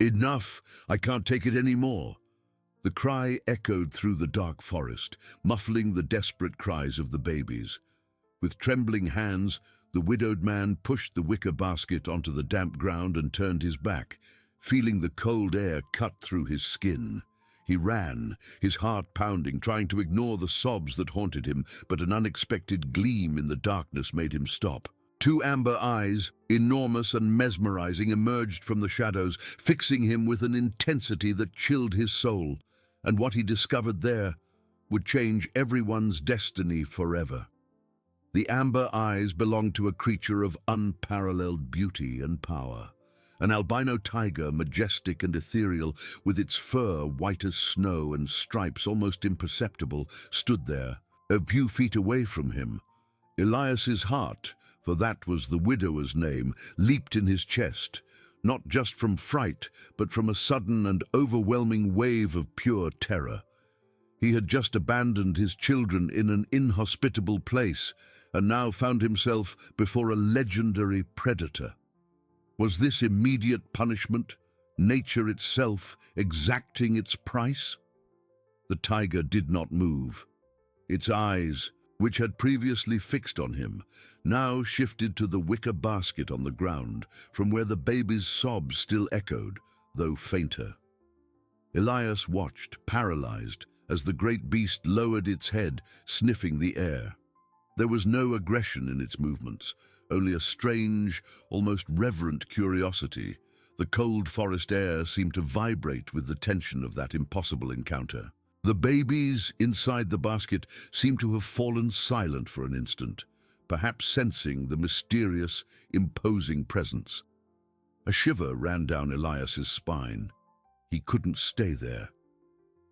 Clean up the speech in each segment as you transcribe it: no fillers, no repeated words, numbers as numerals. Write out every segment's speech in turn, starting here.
Enough! I can't take it any more. The cry echoed through the dark forest, muffling the desperate cries of the babies. With trembling hands, the widowed man pushed the wicker basket onto the damp ground and turned his back, feeling the cold air cut through his skin. He ran, his heart pounding, trying to ignore the sobs that haunted him, but an unexpected gleam in the darkness made him stop. Two amber eyes, enormous and mesmerizing, emerged from the shadows, fixing him with an intensity that chilled his soul. And what he discovered there would change everyone's destiny forever. The amber eyes belonged to a creature of unparalleled beauty and power. An albino tiger, majestic and ethereal, with its fur white as snow and stripes almost imperceptible, stood there, a few feet away from him. Elias's heart, for that was the widower's name, leaped in his chest, not just from fright, but from a sudden and overwhelming wave of pure terror. He had just abandoned his children in an inhospitable place, and now found himself before a legendary predator. Was this immediate punishment, nature itself exacting its price? The tiger did not move. Its eyes, which had previously fixed on him, now shifted to the wicker basket on the ground, from where the baby's sobs still echoed, though fainter. Elias watched, paralyzed, as the great beast lowered its head, sniffing the air. There was no aggression in its movements, only a strange, almost reverent curiosity. The cold forest air seemed to vibrate with the tension of that impossible encounter. The babies inside the basket seemed to have fallen silent for an instant, perhaps sensing the mysterious, imposing presence. A shiver ran down Elias's spine. He couldn't stay there.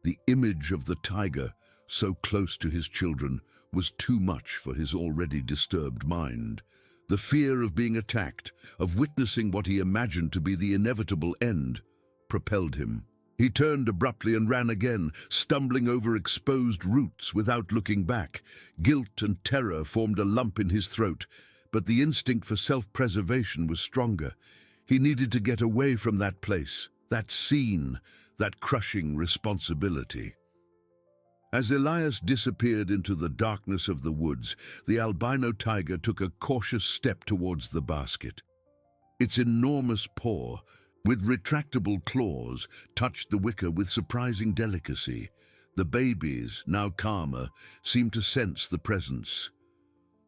The image of the tiger, so close to his children, was too much for his already disturbed mind. The fear of being attacked, of witnessing what he imagined to be the inevitable end, propelled him. He turned abruptly and ran again, stumbling over exposed roots without looking back. Guilt and terror formed a lump in his throat, but the instinct for self-preservation was stronger. He needed to get away from that place, that scene, that crushing responsibility. As Elias disappeared into the darkness of the woods, the albino tiger took a cautious step towards the basket. Its enormous paw, with retractable claws, touched the wicker with surprising delicacy. The babies, now calmer, seemed to sense the presence.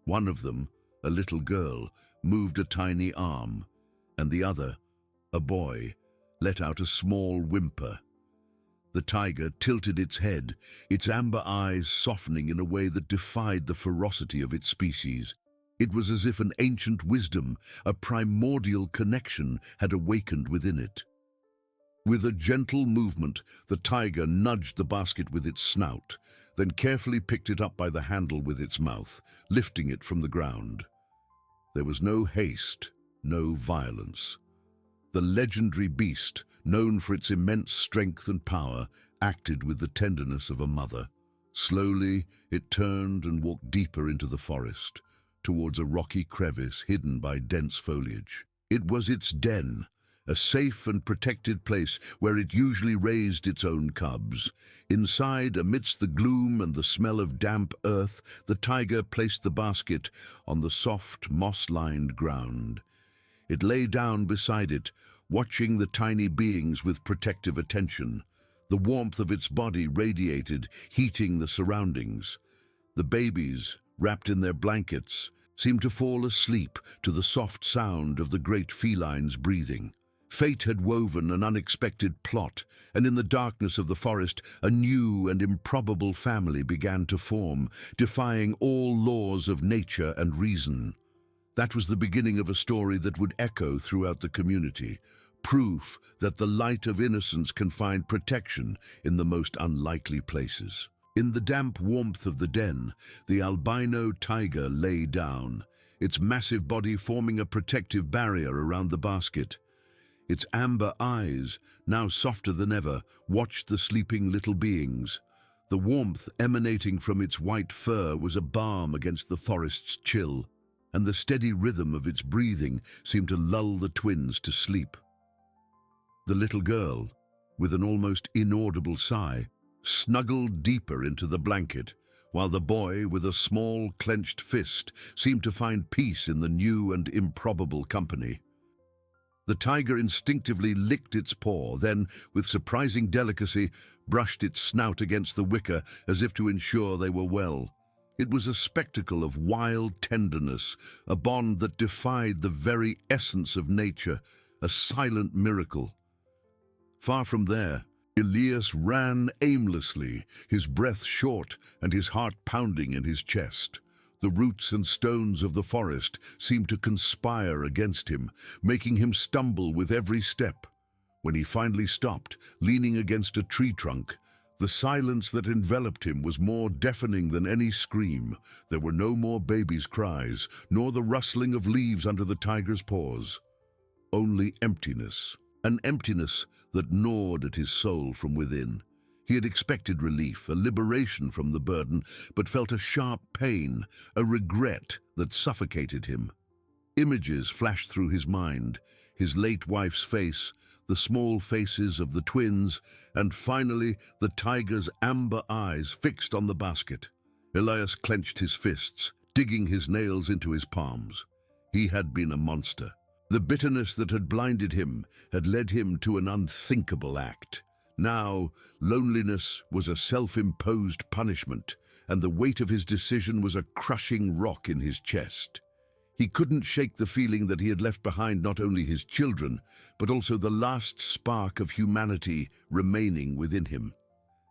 One of them, a little girl, moved a tiny arm, and the other, a boy, let out a small whimper. The tiger tilted its head, its amber eyes softening in a way that defied the ferocity of its species. It was as if an ancient wisdom, a primordial connection, had awakened within it. With a gentle movement, the tiger nudged the basket with its snout, then carefully picked it up by the handle with its mouth, lifting it from the ground. There was no haste, no violence. The legendary beast, known for its immense strength and power, acted with the tenderness of a mother. Slowly, it turned and walked deeper into the forest, towards a rocky crevice hidden by dense foliage. It was its den, a safe and protected place where it usually raised its own cubs. Inside, amidst the gloom and the smell of damp earth, the tiger placed the basket on the soft, moss-lined ground. It lay down beside it, watching the tiny beings with protective attention. The warmth of its body radiated, heating the surroundings. The babies, wrapped in their blankets, seemed to fall asleep to the soft sound of the great feline's breathing. Fate had woven an unexpected plot, and in the darkness of the forest, a new and improbable family began to form, defying all laws of nature and reason. That was the beginning of a story that would echo throughout the community, proof that the light of innocence can find protection in the most unlikely places. In the damp warmth of the den, the albino tiger lay down, its massive body forming a protective barrier around the basket. Its amber eyes, now softer than ever, watched the sleeping little beings. The warmth emanating from its white fur was a balm against the forest's chill, and the steady rhythm of its breathing seemed to lull the twins to sleep. The little girl, with an almost inaudible sigh, snuggled deeper into the blanket, while the boy, with a small clenched fist, seemed to find peace in the new and improbable company. The tiger instinctively licked its paw, then, with surprising delicacy, brushed its snout against the wicker as if to ensure they were well. It was a spectacle of wild tenderness, a bond that defied the very essence of nature, a silent miracle. Far from there, Elias ran aimlessly, his breath short and his heart pounding in his chest. The roots and stones of the forest seemed to conspire against him, making him stumble with every step. When he finally stopped, leaning against a tree trunk, the silence that enveloped him was more deafening than any scream. There were no more babies' cries, nor the rustling of leaves under the tiger's paws. Only emptiness, an emptiness that gnawed at his soul from within. He had expected relief, a liberation from the burden, but felt a sharp pain, a regret that suffocated him. Images flashed through his mind, his late wife's face, the small faces of the twins, and finally the tiger's amber eyes fixed on the basket. Elias clenched his fists, digging his nails into his palms. He had been a monster. The bitterness that had blinded him had led him to an unthinkable act. Now, loneliness was a self-imposed punishment, and the weight of his decision was a crushing rock in his chest. He couldn't shake the feeling that he had left behind not only his children, but also the last spark of humanity remaining within him.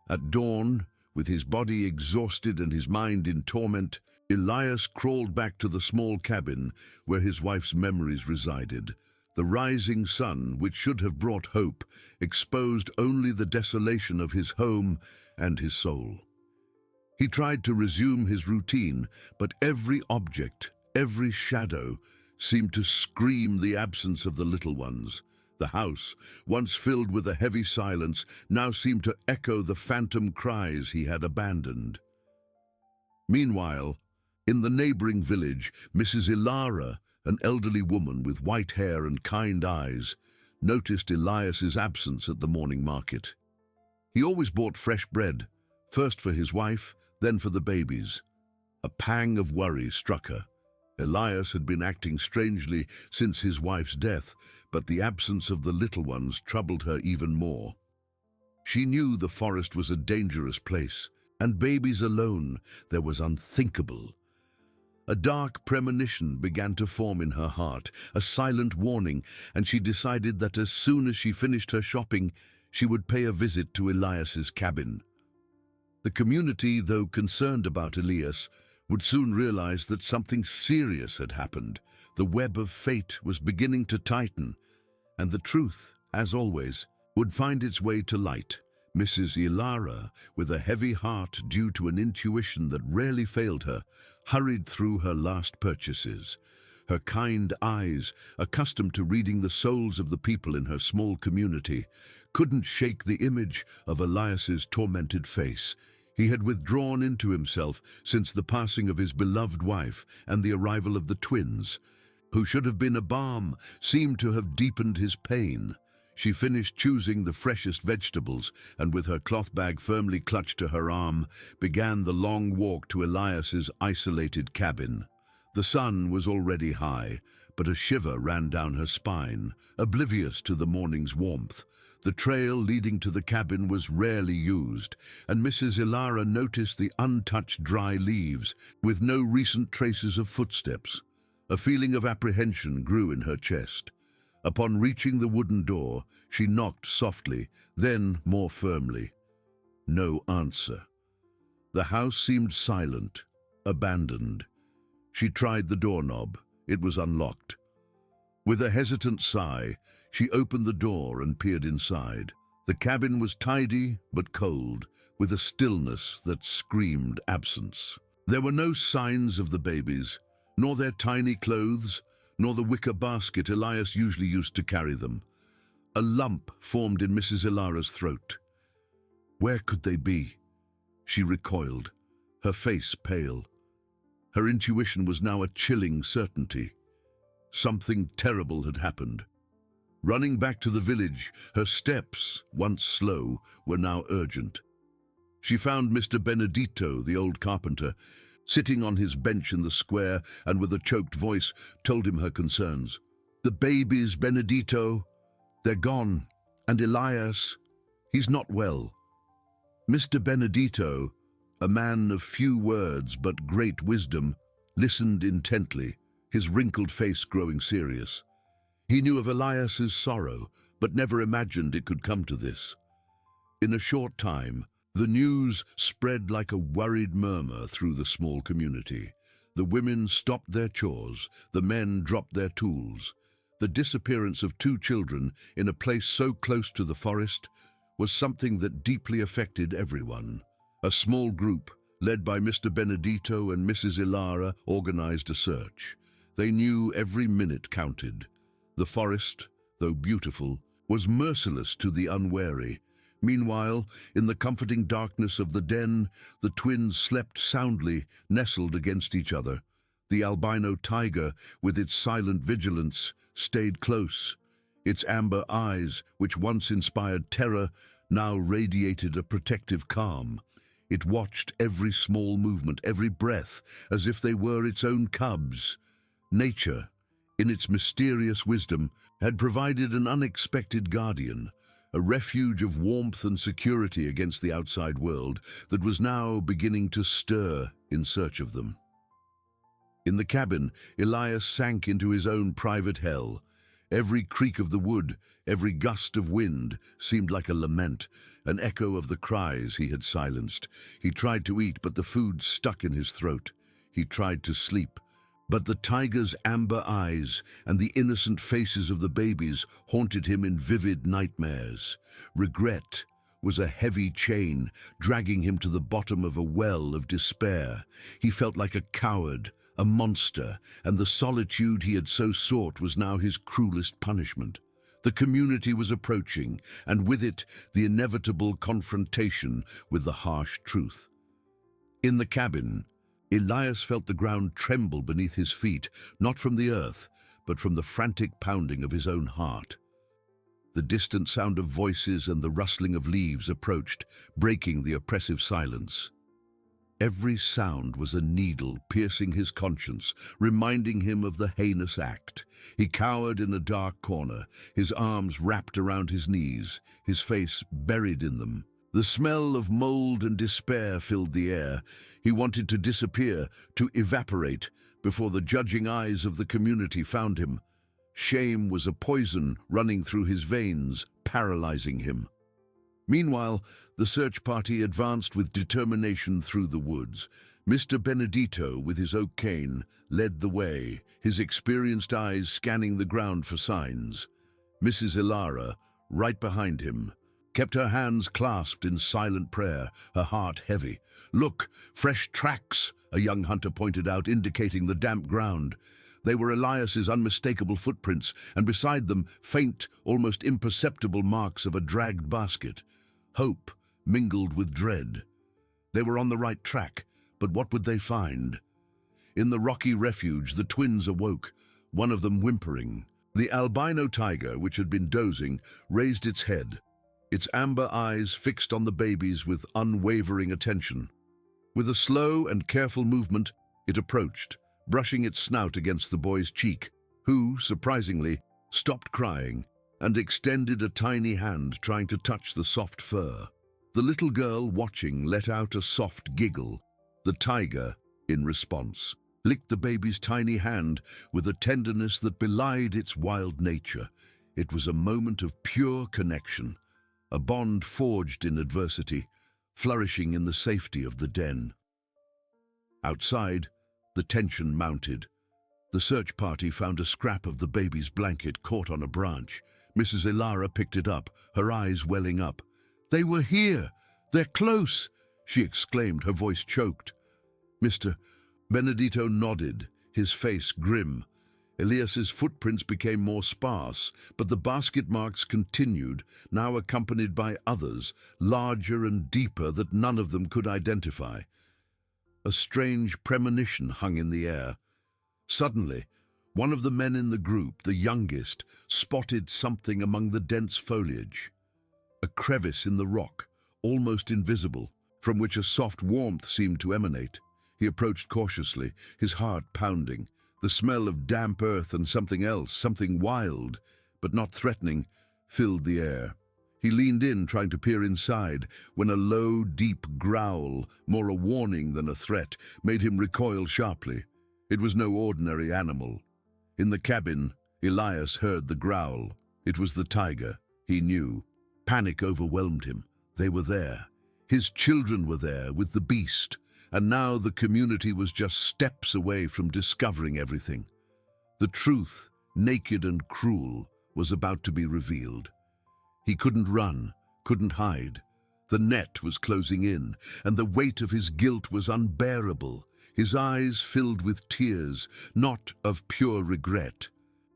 At dawn, with his body exhausted and his mind in torment, Elias crawled back to the small cabin where his wife's memories resided. The rising sun, which should have brought hope, exposed only the desolation of his home and his soul. He tried to resume his routine, but every object, every shadow, seemed to scream the absence of the little ones. The house, once filled with a heavy silence, now seemed to echo the phantom cries he had abandoned. Meanwhile, in the neighboring village, Mrs. Ilara, an elderly woman with white hair and kind eyes, noticed Elias's absence at the morning market. He always bought fresh bread, first for his wife, then for the babies. A pang of worry struck her. Elias had been acting strangely since his wife's death, but the absence of the little ones troubled her even more. She knew the forest was a dangerous place, and babies alone there was unthinkable. A dark premonition began to form in her heart, a silent warning, and she decided that as soon as she finished her shopping, she would pay a visit to Elias's cabin. The community, though concerned about Elias, would soon realize that something serious had happened. The web of fate was beginning to tighten, and the truth, as always, would find its way to light. Mrs. Ilara, with a heavy heart due to an intuition that rarely failed her, hurried through her last purchases. Her kind eyes, accustomed to reading the souls of the people in her small community, couldn't shake the image of Elias's tormented face. He had withdrawn into himself since the passing of his beloved wife, and the arrival of the twins, who should have been a balm, seemed to have deepened his pain. She finished choosing the freshest vegetables, and with her cloth bag firmly clutched to her arm, began the long walk to Elias's isolated cabin. The sun was already high, but a shiver ran down her spine, oblivious to the morning's warmth. The trail leading to the cabin was rarely used, and Mrs. Ilara noticed the untouched dry leaves, with no recent traces of footsteps. A feeling of apprehension grew in her chest. Upon reaching the wooden door, she knocked softly, then more firmly. No answer. The house seemed silent, abandoned. She tried the doorknob. It was unlocked. With a hesitant sigh, she opened the door and peered inside. The cabin was tidy but cold, with a stillness that screamed absence. There were no signs of the babies, nor their tiny clothes, nor the wicker basket Elias usually used to carry them. A lump formed in Mrs. Ilara's throat. Where could they be? She recoiled, her face pale. Her intuition was now a chilling certainty. Something terrible had happened. Running back to the village, her steps, once slow, were now urgent. She found Mr. Benedito, the old carpenter, sitting on his bench in the square, and with a choked voice told him her concerns. "The babies, Benedito, they're gone, and Elias, he's not well." Mr. Benedito, a man of few words but great wisdom, listened intently, his wrinkled face growing serious. He knew of Elias's sorrow, but never imagined it could come to this. In a short time, the news spread like a worried murmur through the small community. The women stopped their chores, the men dropped their tools. The disappearance of 2 children in a place so close to the forest was something that deeply affected everyone. A small group, led by Mr. Benedito and Mrs. Ilara, organized a search. They knew every minute counted. The forest, though beautiful, was merciless to the unwary. Meanwhile, in the comforting darkness of the den, the twins slept soundly, nestled against each other. The albino tiger, with its silent vigilance, stayed close. Its amber eyes, which once inspired terror, now radiated a protective calm. It watched every small movement, every breath, as if they were its own cubs. Nature, in its mysterious wisdom, had provided an unexpected guardian, a refuge of warmth and security against the outside world that was now beginning to stir in search of them. In the cabin, Elias sank into his own private hell. Every creak of the wood, every gust of wind seemed like a lament, an echo of the cries he had silenced. He tried to eat, but the food stuck in his throat. He tried to sleep, but the tiger's amber eyes and the innocent faces of the babies haunted him in vivid nightmares. Regret was a heavy chain, dragging him to the bottom of a well of despair. He felt like a coward, a monster, and the solitude he had so sought was now his cruelest punishment. The community was approaching, and with it the inevitable confrontation with the harsh truth. In the cabin, Elias felt the ground tremble beneath his feet, not from the earth, but from the frantic pounding of his own heart. The distant sound of voices and the rustling of leaves approached, breaking the oppressive silence. Every sound was a needle piercing his conscience, reminding him of the heinous act. He cowered in a dark corner, his arms wrapped around his knees, his face buried in them. The smell of mold and despair filled the air. He wanted to disappear, to evaporate, before the judging eyes of the community found him. Shame was a poison running through his veins, paralyzing him. Meanwhile, the search party advanced with determination through the woods. Mr. Benedito, with his oak cane, led the way, his experienced eyes scanning the ground for signs. Mrs. Ilara, right behind him, kept her hands clasped in silent prayer, her heart heavy. "Look, fresh tracks," a young hunter pointed out, indicating the damp ground. They were Elias's unmistakable footprints, and beside them, faint, almost imperceptible marks of a dragged basket. Hope mingled with dread. They were on the right track, but what would they find? In the rocky refuge, the twins awoke, one of them whimpering. The albino tiger, which had been dozing, raised its head, its amber eyes fixed on the babies with unwavering attention. With a slow and careful movement, it approached, brushing its snout against the boy's cheek, who, surprisingly, stopped crying and extended a tiny hand trying to touch the soft fur. The little girl watching let out a soft giggle. The tiger, in response, licked the baby's tiny hand with a tenderness that belied its wild nature. It was a moment of pure connection, a bond forged in adversity, flourishing in the safety of the den. Outside, the tension mounted. The search party found a scrap of the baby's blanket caught on a branch. Mrs. Ilara picked it up, her eyes welling up. "They were here! They're close!" she exclaimed, her voice choked. Mr. Benedito nodded, his face grim. Elias's footprints became more sparse, but the basket marks continued, now accompanied by others, larger and deeper that none of them could identify. A strange premonition hung in the air. Suddenly, One of the men in the group, the youngest, spotted something among the dense foliage. A crevice in the rock, almost invisible, from which a soft warmth seemed to emanate. He approached cautiously, his heart pounding. The smell of damp earth and something else, something wild, but not threatening, filled the air. He leaned in, trying to peer inside, when a low, deep growl, more a warning than a threat, made him recoil sharply. It was no ordinary animal. In the cabin, Elias heard the growl. It was the tiger. He knew. Panic overwhelmed him. They were there. His children were there with the beast, and now the community was just steps away from discovering everything. The truth, naked and cruel, was about to be revealed. He couldn't run, couldn't hide. The net was closing in, and the weight of his guilt was unbearable. His eyes filled with tears, not of pure regret,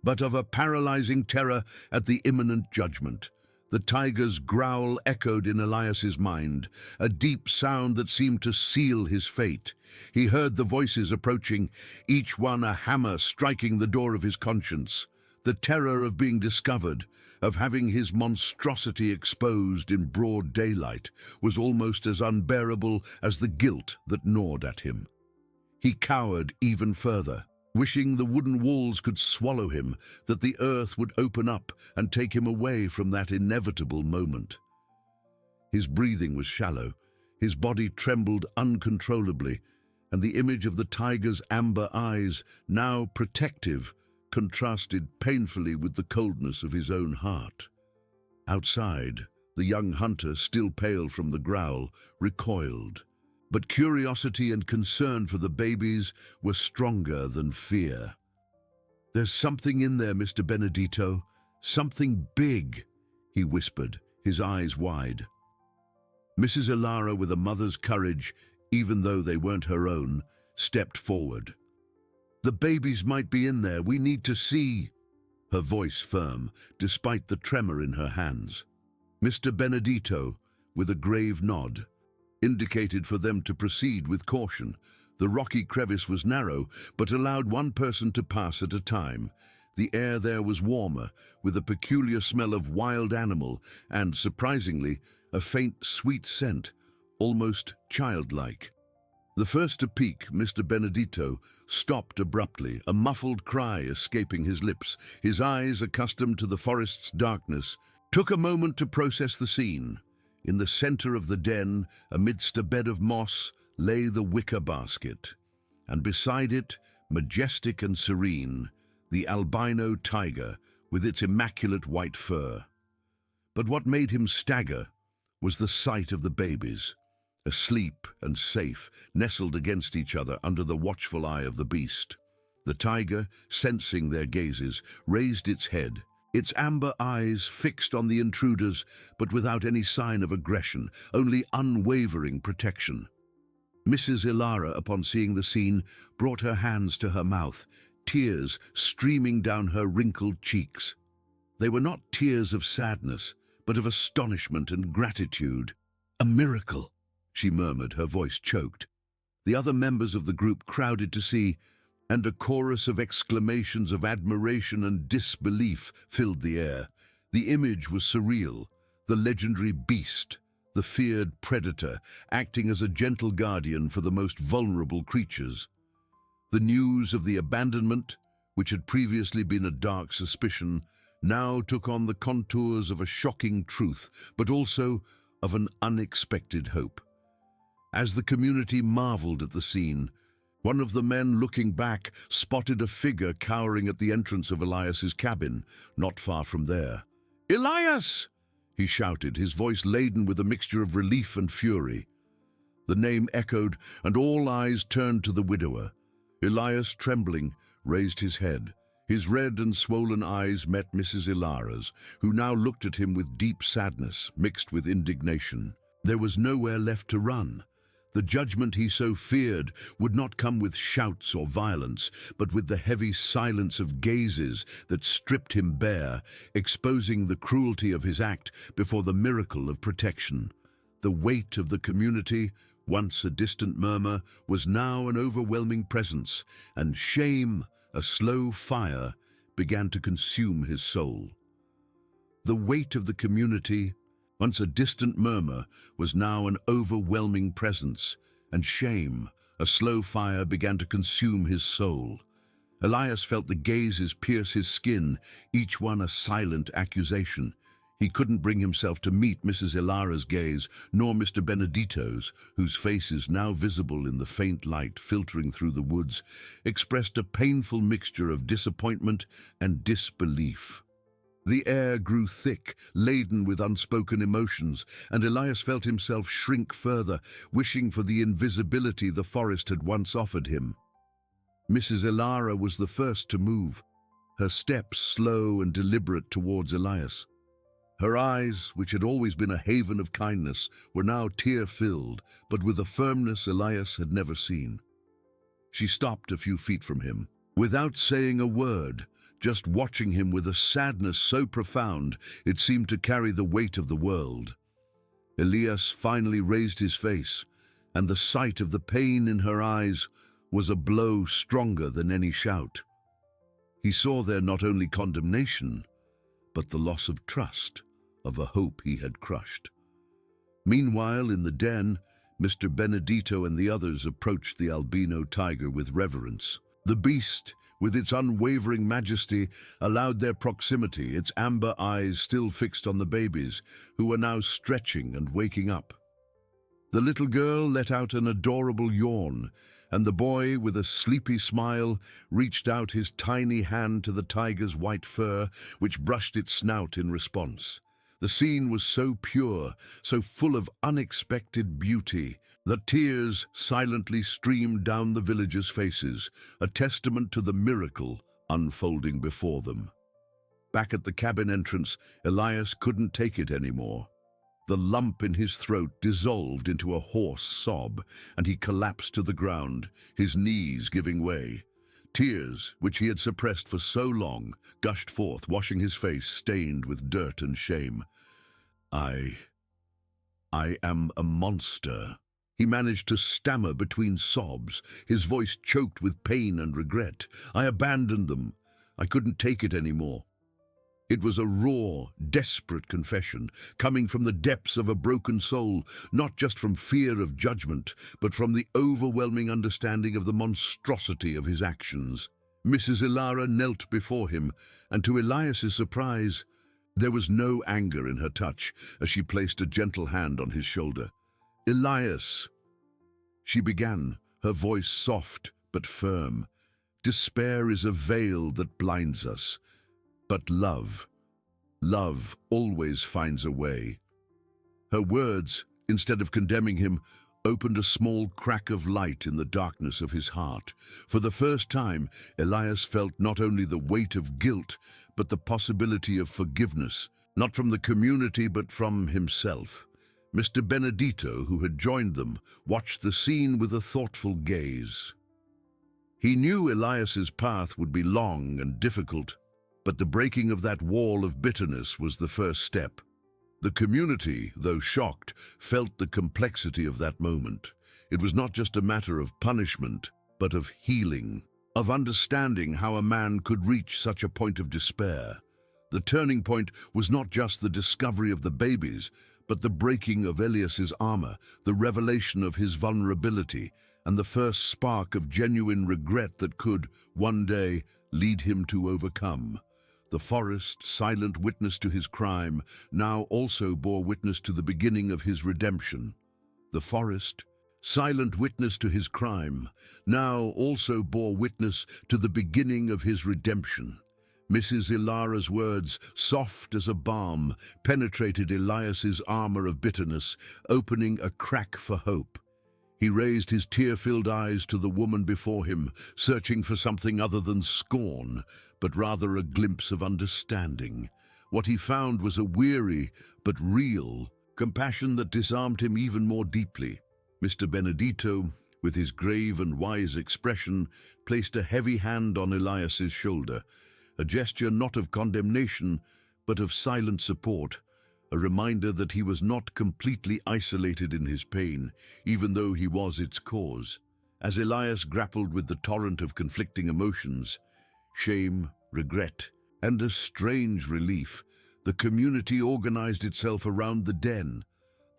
but of a paralyzing terror at the imminent judgment. The tiger's growl echoed in Elias's mind, a deep sound that seemed to seal his fate. He heard the voices approaching, each one a hammer striking the door of his conscience. The terror of being discovered, of having his monstrosity exposed in broad daylight, was almost as unbearable as the guilt that gnawed at him. He cowered even further, wishing the wooden walls could swallow him, that the earth would open up and take him away from that inevitable moment. His breathing was shallow, his body trembled uncontrollably, and the image of the tiger's amber eyes, now protective, contrasted painfully with the coldness of his own heart. Outside, the young hunter, still pale from the growl, recoiled. But curiosity and concern for the babies were stronger than fear. "There's something in there, Mr. Benedito. Something big," he whispered, his eyes wide. Mrs. Ilara, with a mother's courage, even though they weren't her own, stepped forward. "The babies might be in there. We need to see." Her voice firm, despite the tremor in her hands. Mr. Benedito, with a grave nod, indicated for them to proceed with caution. The rocky crevice was narrow, but allowed one person to pass at a time. The air there was warmer, with a peculiar smell of wild animal and, surprisingly, a faint, sweet scent, almost childlike. The first to peek, Mr. Benedito, stopped abruptly, a muffled cry escaping his lips. His eyes, accustomed to the forest's darkness, took a moment to process the scene. In the center of the den, amidst a bed of moss, lay the wicker basket, and beside it, majestic and serene, the albino tiger with its immaculate white fur. But what made him stagger was the sight of the babies, asleep and safe, nestled against each other under the watchful eye of the beast. The tiger, sensing their gazes, raised its head, its amber eyes fixed on the intruders, but without any sign of aggression, only unwavering protection. Mrs. Ilara, upon seeing the scene, brought her hands to her mouth, tears streaming down her wrinkled cheeks. They were not tears of sadness, but of astonishment and gratitude. "A miracle," she murmured, her voice choked. The other members of the group crowded to see, and a chorus of exclamations of admiration and disbelief filled the air. The image was surreal, the legendary beast, the feared predator, acting as a gentle guardian for the most vulnerable creatures. The news of the abandonment, which had previously been a dark suspicion, now took on the contours of a shocking truth, but also of an unexpected hope. As the community marveled at the scene, one of the men looking back spotted a figure cowering at the entrance of Elias's cabin, not far from there. "Elias!" he shouted, his voice laden with a mixture of relief and fury. The name echoed, and all eyes turned to the widower. Elias, trembling, raised his head. His red and swollen eyes met Mrs. Ilara's, who now looked at him with deep sadness, mixed with indignation. There was nowhere left to run. The judgment he so feared would not come with shouts or violence, but with the heavy silence of gazes that stripped him bare, exposing the cruelty of his act before the miracle of protection. The weight of the community, once a distant murmur, was now an overwhelming presence, and shame, a slow fire began to consume his soul. The weight of the community, once a distant murmur, was now an overwhelming presence, and shame, a slow fire, began to consume his soul. Elias felt the gazes pierce his skin, each one a silent accusation. He couldn't bring himself to meet Mrs. Ilara's gaze, nor Mr. Benedito's, whose faces, now visible in the faint light filtering through the woods, expressed a painful mixture of disappointment and disbelief. The air grew thick, laden with unspoken emotions, and Elias felt himself shrink further, wishing for the invisibility the forest had once offered him. Mrs. Ilara was the first to move, her steps slow and deliberate towards Elias. Her eyes, which had always been a haven of kindness, were now tear-filled, but with a firmness Elias had never seen. She stopped a few feet from him, without saying a word, just watching him with a sadness so profound it seemed to carry the weight of the world. Elias finally raised his face, and the sight of the pain in her eyes was a blow stronger than any shout. He saw there not only condemnation, but the loss of trust, of a hope he had crushed. Meanwhile, in the den, Mr. Benedito and the others approached the albino tiger with reverence. The beast, with its unwavering majesty, allowed their proximity, its amber eyes still fixed on the babies, who were now stretching and waking up. The little girl let out an adorable yawn, and the boy, with a sleepy smile, reached out his tiny hand to the tiger's white fur, which brushed its snout in response. The scene was so pure, so full of unexpected beauty, that tears silently streamed down the villagers' faces, a testament to the miracle unfolding before them. Back at the cabin entrance, Elias couldn't take it anymore. The lump in his throat dissolved into a hoarse sob, and he collapsed to the ground, his knees giving way. Tears, which he had suppressed for so long, gushed forth, washing his face stained with dirt and shame. I am a monster. He managed to stammer between sobs, his voice choked with pain and regret. I abandoned them. I couldn't take it anymore. It was a raw, desperate confession, coming from the depths of a broken soul, not just from fear of judgment, but from the overwhelming understanding of the monstrosity of his actions. Mrs. Ilara knelt before him, and to Elias's surprise, there was no anger in her touch as she placed a gentle hand on his shoulder. "Elias," she began, her voice soft but firm. "Despair is a veil that blinds us. But love always finds a way." Her words, instead of condemning him, opened a small crack of light in the darkness of his heart. For the first time, Elias felt not only the weight of guilt, but the possibility of forgiveness, not from the community but from himself. Mr. Benedito, who had joined them, watched the scene with a thoughtful gaze. He knew Elias's path would be long and difficult, but the breaking of that wall of bitterness was the first step. The community, though shocked, felt the complexity of that moment. It was not just a matter of punishment, but of healing, of understanding how a man could reach such a point of despair. The turning point was not just the discovery of the babies, but the breaking of Elias's armor, the revelation of his vulnerability, and the first spark of genuine regret that could, one day, lead him to overcome. The forest, silent witness to his crime, now also bore witness to the beginning of his redemption. The forest, silent witness to his crime, now also bore witness to the beginning of his redemption. Mrs. Ilara's words, soft as a balm, penetrated Elias's armor of bitterness, opening a crack for hope. He raised his tear-filled eyes to the woman before him, searching for something other than scorn, but rather a glimpse of understanding. What he found was a weary but real compassion that disarmed him even more deeply. Mr. Benedito, with his grave and wise expression, placed a heavy hand on Elias's shoulder, a gesture not of condemnation, but of silent support, a reminder that he was not completely isolated in his pain, even though he was its cause. As Elias grappled with the torrent of conflicting emotions, shame, regret, and a strange relief. The community organized itself around the den.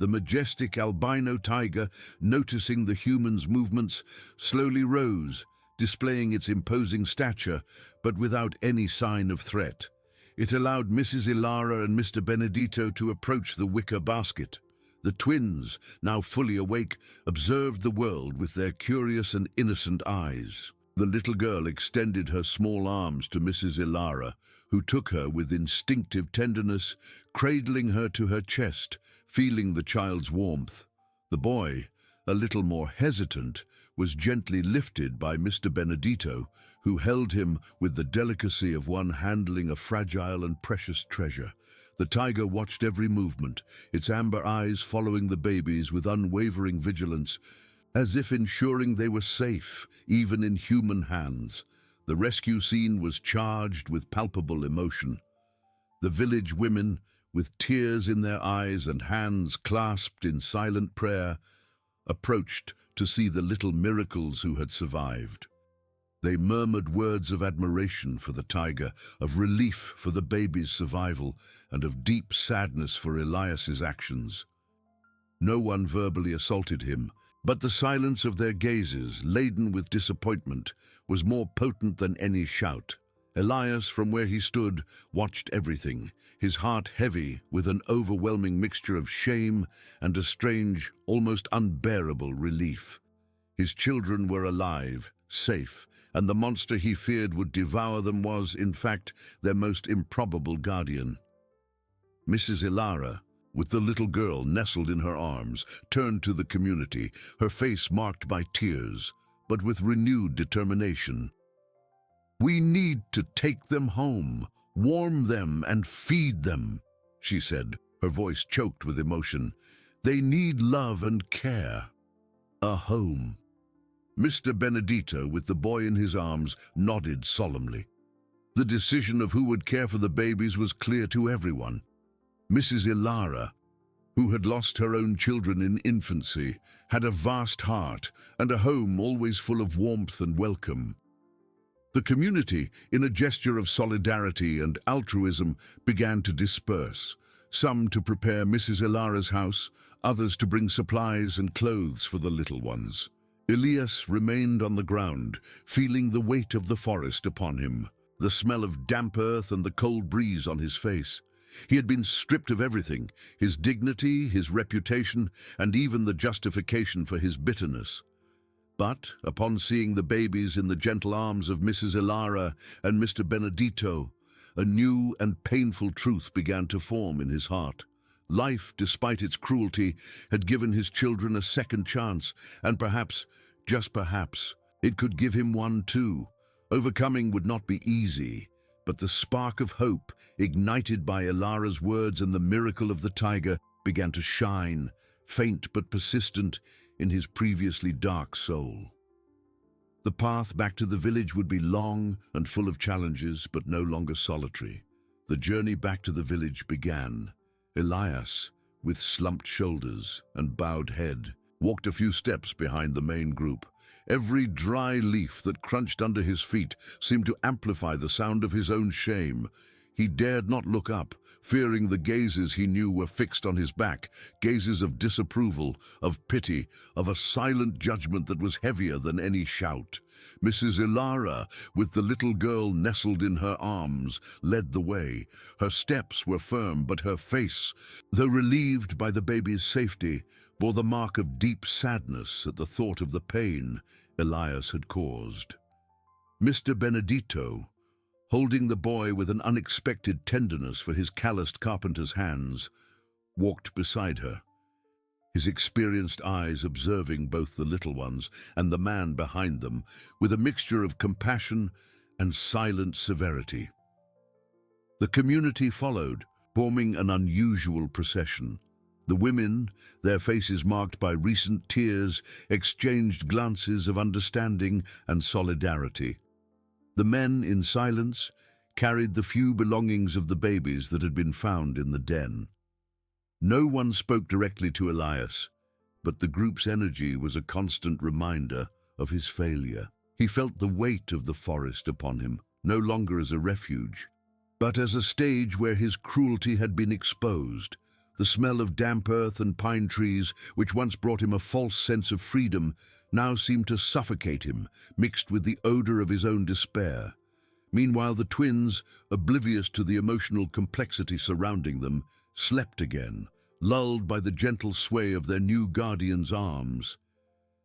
The majestic albino tiger, noticing the humans' movements, slowly rose, displaying its imposing stature, but without any sign of threat. It allowed Mrs. Ilara and Mr. Benedito to approach the wicker basket. The twins, now fully awake, observed the world with their curious and innocent eyes. The little girl extended her small arms to Mrs. Ilara, who took her with instinctive tenderness, cradling her to her chest, feeling the child's warmth. The boy, a little more hesitant, was gently lifted by Mr. Benedito, who held him with the delicacy of one handling a fragile and precious treasure. The tiger watched every movement, its amber eyes following the babies with unwavering vigilance, as if ensuring they were safe, even in human hands. The rescue scene was charged with palpable emotion. The village women, with tears in their eyes and hands clasped in silent prayer, approached to see the little miracles who had survived. They murmured words of admiration for the tiger, of relief for the baby's survival, and of deep sadness for Elias's actions. No one verbally assaulted him, but the silence of their gazes, laden with disappointment, was more potent than any shout. Elias, from where he stood, watched everything, his heart heavy with an overwhelming mixture of shame and a strange, almost unbearable relief. His children were alive, safe, and the monster he feared would devour them was, in fact, their most improbable guardian. Mrs. Ilara, with the little girl nestled in her arms, turned to the community, her face marked by tears, but with renewed determination. "We need to take them home, warm them and feed them," she said, her voice choked with emotion. "They need love and care. A home." Mr. Benedito, with the boy in his arms, nodded solemnly. The decision of who would care for the babies was clear to everyone. Mrs. Ilara, who had lost her own children in infancy, had a vast heart and a home always full of warmth and welcome. The community, in a gesture of solidarity and altruism, began to disperse, some to prepare Mrs. Ilara's house, others to bring supplies and clothes for the little ones. Elias remained on the ground, feeling the weight of the forest upon him, the smell of damp earth and the cold breeze on his face. He had been stripped of everything, his dignity, his reputation, and even the justification for his bitterness. But, upon seeing the babies in the gentle arms of Mrs. Ilara and Mr. Benedito, a new and painful truth began to form in his heart. Life, despite its cruelty, had given his children a second chance, and perhaps, just perhaps, it could give him one too. Overcoming would not be easy, but the spark of hope, ignited by Ilara's words and the miracle of the tiger, began to shine, faint but persistent, in his previously dark soul. The path back to the village would be long and full of challenges, but no longer solitary. The journey back to the village began. Elias, with slumped shoulders and bowed head, walked a few steps behind the main group. Every dry leaf that crunched under his feet seemed to amplify the sound of his own shame. He dared not look up, fearing the gazes he knew were fixed on his back, gazes of disapproval, of pity, of a silent judgment that was heavier than any shout. Mrs. Ilara, with the little girl nestled in her arms, led the way. Her steps were firm, but her face, though relieved by the baby's safety, bore the mark of deep sadness at the thought of the pain Elias had caused. Mr. Benedito, holding the boy with an unexpected tenderness for his calloused carpenter's hands, walked beside her, his experienced eyes observing both the little ones and the man behind them with a mixture of compassion and silent severity. The community followed, forming an unusual procession. The women, their faces marked by recent tears, exchanged glances of understanding and solidarity. The men, in silence, carried the few belongings of the babies that had been found in the den. No one spoke directly to Elias, but the group's energy was a constant reminder of his failure. He felt the weight of the forest upon him, no longer as a refuge, but as a stage where his cruelty had been exposed. The smell of damp earth and pine trees, which once brought him a false sense of freedom, now seemed to suffocate him, mixed with the odor of his own despair. Meanwhile, the twins, oblivious to the emotional complexity surrounding them, slept again, lulled by the gentle sway of their new guardian's arms.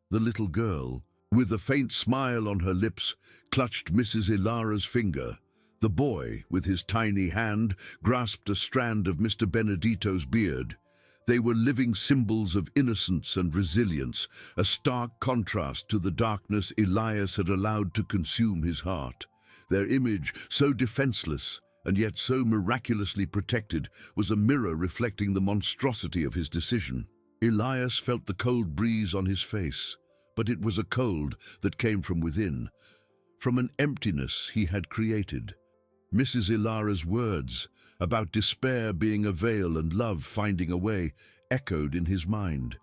The little girl, with a faint smile on her lips, clutched Mrs. Ilara's finger. The boy, with his tiny hand, grasped a strand of Mr. Benedito's beard. They were living symbols of innocence and resilience, a stark contrast to the darkness Elias had allowed to consume his heart. Their image, so defenseless and yet so miraculously protected, was a mirror reflecting the monstrosity of his decision. Elias felt the cold breeze on his face, but it was a cold that came from within, from an emptiness he had created. Mrs. Ilara's words about despair being a veil and love finding a way echoed in his mind.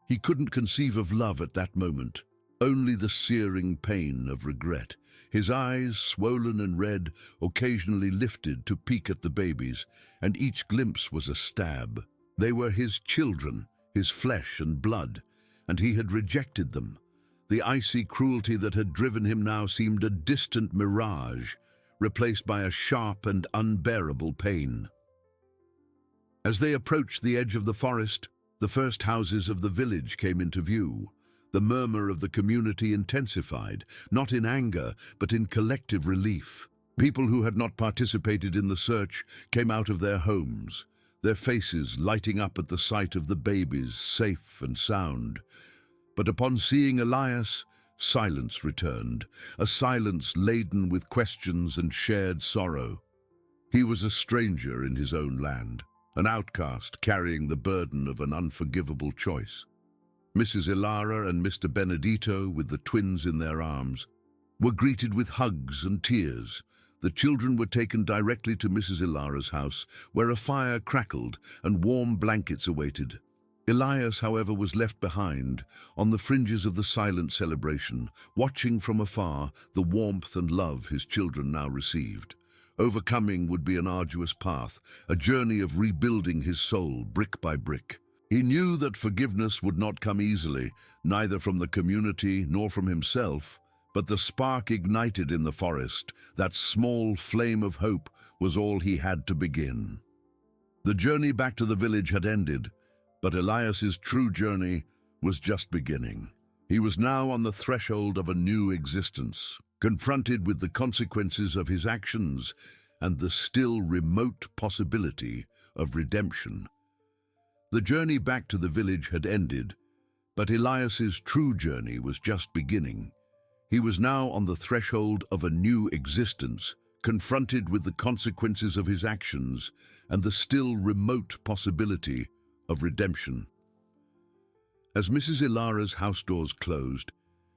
He couldn't conceive of love at that moment, only the searing pain of regret. His eyes, swollen and red, occasionally lifted to peek at the babies, and each glimpse was a stab. They were his children, his flesh and blood, and he had rejected them. The icy cruelty that had driven him now seemed a distant mirage, replaced by a sharp and unbearable pain. As they approached the edge of the forest, the first houses of the village came into view. The murmur of the community intensified, not in anger, but in collective relief. People who had not participated in the search came out of their homes, their faces lighting up at the sight of the babies, safe and sound. But upon seeing Elias, silence returned, a silence laden with questions and shared sorrow. He was a stranger in his own land, an outcast carrying the burden of an unforgivable choice. Mrs. Ilara and Mr. Benedito, with the twins in their arms, were greeted with hugs and tears. The children were taken directly to Mrs. Ilara's house, where a fire crackled and warm blankets awaited. Elias, however, was left behind, on the fringes of the silent celebration, watching from afar the warmth and love his children now received. Overcoming would be an arduous path, a journey of rebuilding his soul brick by brick. He knew that forgiveness would not come easily, neither from the community nor from himself, but the spark ignited in the forest, that small flame of hope, was all he had to begin. The journey back to the village had ended, but Elias's true journey was just beginning. He was now on the threshold of a new existence, confronted with the consequences of his actions and the still remote possibility of redemption. The journey back to the village had ended, but Elias's true journey was just beginning. He was now on the threshold of a new existence, confronted with the consequences of his actions and the still remote possibility of redemption. As Mrs. Ilara's house doors closed,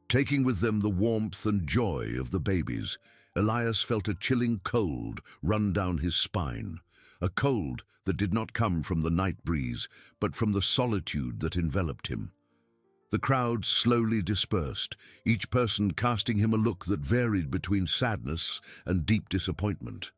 taking with them the warmth and joy of the babies, Elias felt a chilling cold run down his spine, a cold that did not come from the night breeze, but from the solitude that enveloped him. The crowd slowly dispersed, each person casting him a look that varied between sadness and deep disappointment.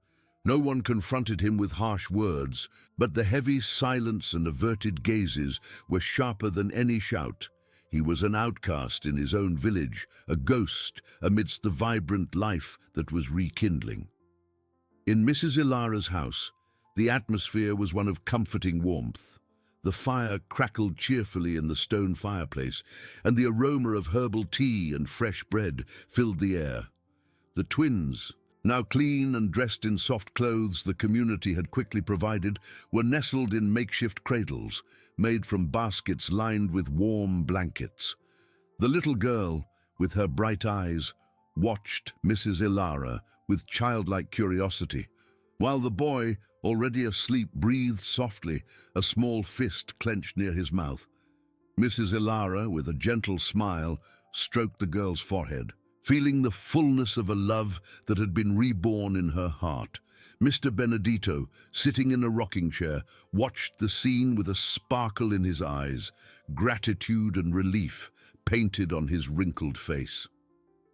No one confronted him with harsh words, but the heavy silence and averted gazes were sharper than any shout. He was an outcast in his own village, a ghost amidst the vibrant life that was rekindling. In Mrs. Ilara's house, the atmosphere was one of comforting warmth. The fire crackled cheerfully in the stone fireplace, and the aroma of herbal tea and fresh bread filled the air. The twins, now clean and dressed in soft clothes the community had quickly provided, were nestled in makeshift cradles, made from baskets lined with warm blankets. The little girl, with her bright eyes, watched Mrs. Ilara with childlike curiosity, while the boy, already asleep, breathed softly, a small fist clenched near his mouth. Mrs. Ilara, with a gentle smile, stroked the girl's forehead, feeling the fullness of a love that had been reborn in her heart. Mr. Benedito, sitting in a rocking chair, watched the scene with a sparkle in his eyes, gratitude and relief painted on his wrinkled face.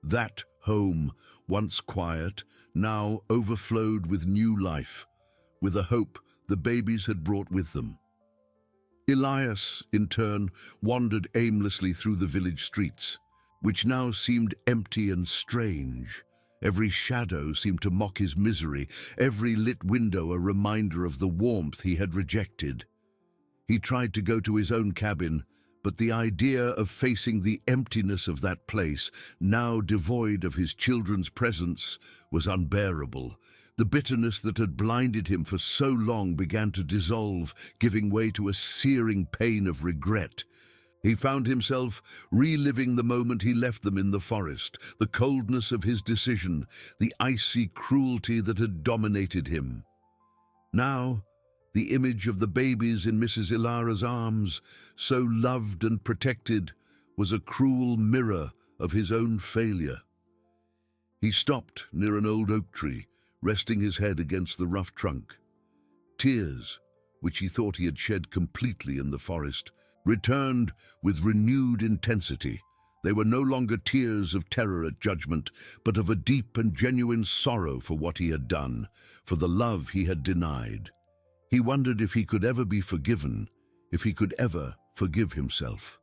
That home, once quiet, now overflowed with new life, with a hope the babies had brought with them. Elias, in turn, wandered aimlessly through the village streets, which now seemed empty and strange. Every shadow seemed to mock his misery, every lit window a reminder of the warmth he had rejected. He tried to go to his own cabin, but the idea of facing the emptiness of that place, now devoid of his children's presence, was unbearable. The bitterness that had blinded him for so long began to dissolve, giving way to a searing pain of regret. He found himself reliving the moment he left them in the forest, the coldness of his decision, the icy cruelty that had dominated him. Now, the image of the babies in Mrs. Ilara's arms, so loved and protected, was a cruel mirror of his own failure. He stopped near an old oak tree, resting his head against the rough trunk. Tears, which he thought he had shed completely in the forest, returned with renewed intensity. They were no longer tears of terror at judgment, but of a deep and genuine sorrow for what he had done, for the love he had denied. He wondered if he could ever be forgiven, if he could ever forgive himself.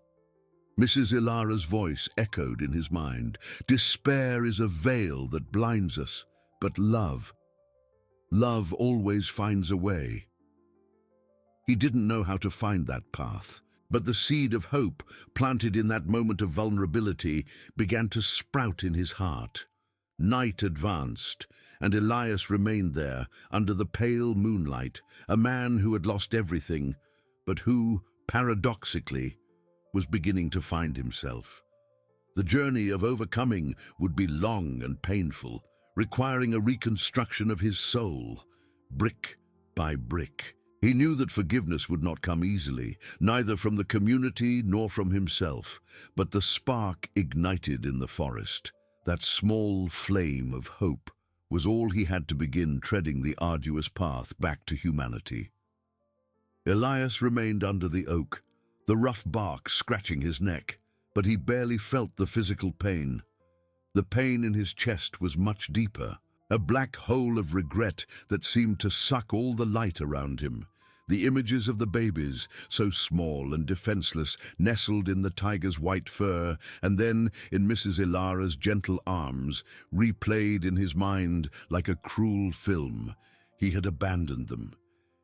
Mrs. Ilara's voice echoed in his mind. Despair is a veil that blinds us, but love always finds a way. He didn't know how to find that path, but the seed of hope, planted in that moment of vulnerability, began to sprout in his heart. Night advanced, and Elias remained there, under the pale moonlight, a man who had lost everything, but who, paradoxically, was beginning to find himself. The journey of overcoming would be long and painful, requiring a reconstruction of his soul, brick by brick. He knew that forgiveness would not come easily, neither from the community nor from himself, but the spark ignited in the forest, that small flame of hope, was all he had to begin treading the arduous path back to humanity. Elias remained under the oak, the rough bark scratching his neck, but he barely felt the physical pain. The pain in his chest was much deeper, a black hole of regret that seemed to suck all the light around him. The images of the babies, so small and defenseless, nestled in the tiger's white fur, and then in Mrs. Ilara's gentle arms, replayed in his mind like a cruel film. He had abandoned them.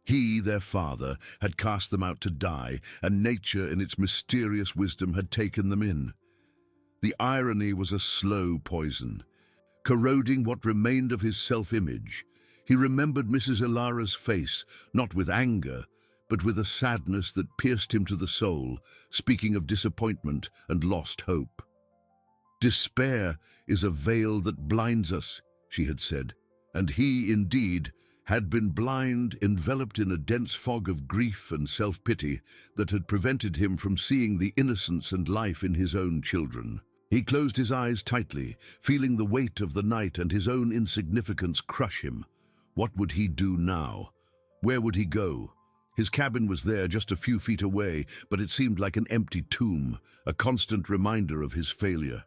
He, their father, had cast them out to die, and nature in its mysterious wisdom had taken them in. The irony was a slow poison, corroding what remained of his self-image. He remembered Mrs. Ilara's face, not with anger, but with a sadness that pierced him to the soul, speaking of disappointment and lost hope. Despair is a veil that blinds us, she had said, and he, indeed, had been blind, enveloped in a dense fog of grief and self-pity that had prevented him from seeing the innocence and life in his own children. He closed his eyes tightly, feeling the weight of the night and his own insignificance crush him. What would he do now? Where would he go? His cabin was there just a few feet away, but it seemed like an empty tomb, a constant reminder of his failure.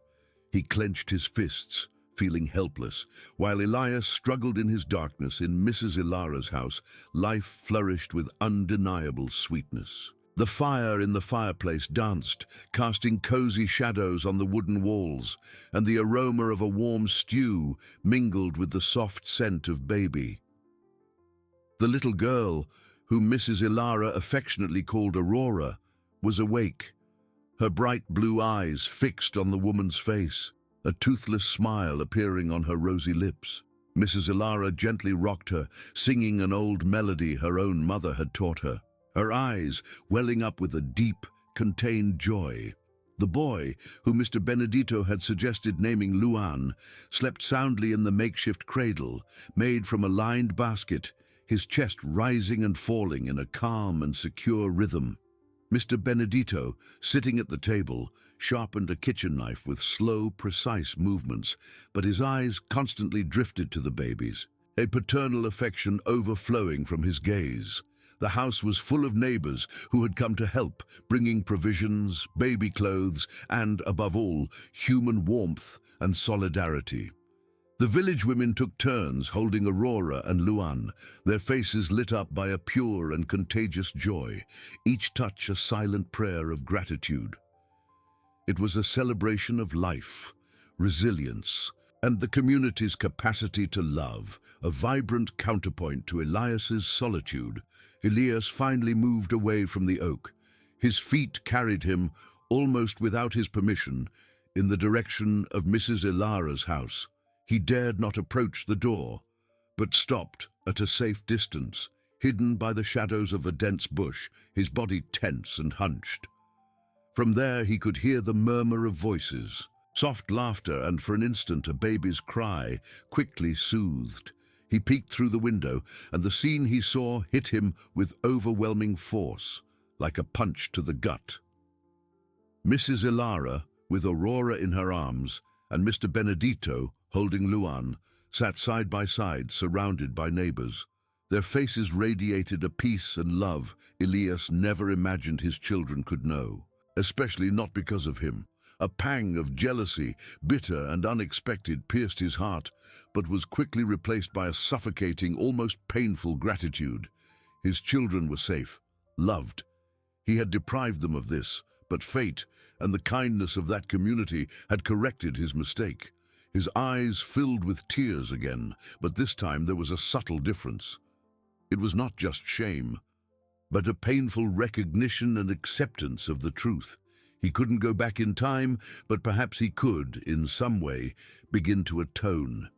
He clenched his fists, feeling helpless. While Elias struggled in his darkness in Mrs. Ilara's house, life flourished with undeniable sweetness. The fire in the fireplace danced, casting cozy shadows on the wooden walls, and the aroma of a warm stew mingled with the soft scent of baby. The little girl, whom Mrs. Ilara affectionately called Aurora, was awake, her bright blue eyes fixed on the woman's face, a toothless smile appearing on her rosy lips. Mrs. Ilara gently rocked her, singing an old melody her own mother had taught her, her eyes welling up with a deep, contained joy. The boy, who Mr. Benedito had suggested naming Luan, slept soundly in the makeshift cradle, made from a lined basket, his chest rising and falling in a calm and secure rhythm. Mr. Benedito, sitting at the table, sharpened a kitchen knife with slow, precise movements, but his eyes constantly drifted to the babies, a paternal affection overflowing from his gaze. The house was full of neighbors who had come to help, bringing provisions, baby clothes, and, above all, human warmth and solidarity. The village women took turns holding Aurora and Luan, their faces lit up by a pure and contagious joy, each touch a silent prayer of gratitude. It was a celebration of life, resilience, and the community's capacity to love, a vibrant counterpoint to Elias's solitude. Elias finally moved away from the oak. His feet carried him, almost without his permission, in the direction of Mrs. Ilara's house. He dared not approach the door, but stopped at a safe distance, hidden by the shadows of a dense bush, his body tense and hunched. From there he could hear the murmur of voices, soft laughter, and for an instant a baby's cry, quickly soothed. He peeked through the window, and the scene he saw hit him with overwhelming force, like a punch to the gut. Mrs. Ilara, with Aurora in her arms, and Mr. Benedito, holding Luan, sat side by side, surrounded by neighbors. Their faces radiated a peace and love Elias never imagined his children could know, especially not because of him. A pang of jealousy, bitter and unexpected, pierced his heart, but was quickly replaced by a suffocating, almost painful gratitude. His children were safe, loved. He had deprived them of this, but fate and the kindness of that community had corrected his mistake. His eyes filled with tears again, but this time there was a subtle difference. It was not just shame, but a painful recognition and acceptance of the truth. He couldn't go back in time, but perhaps he could, in some way, begin to atone.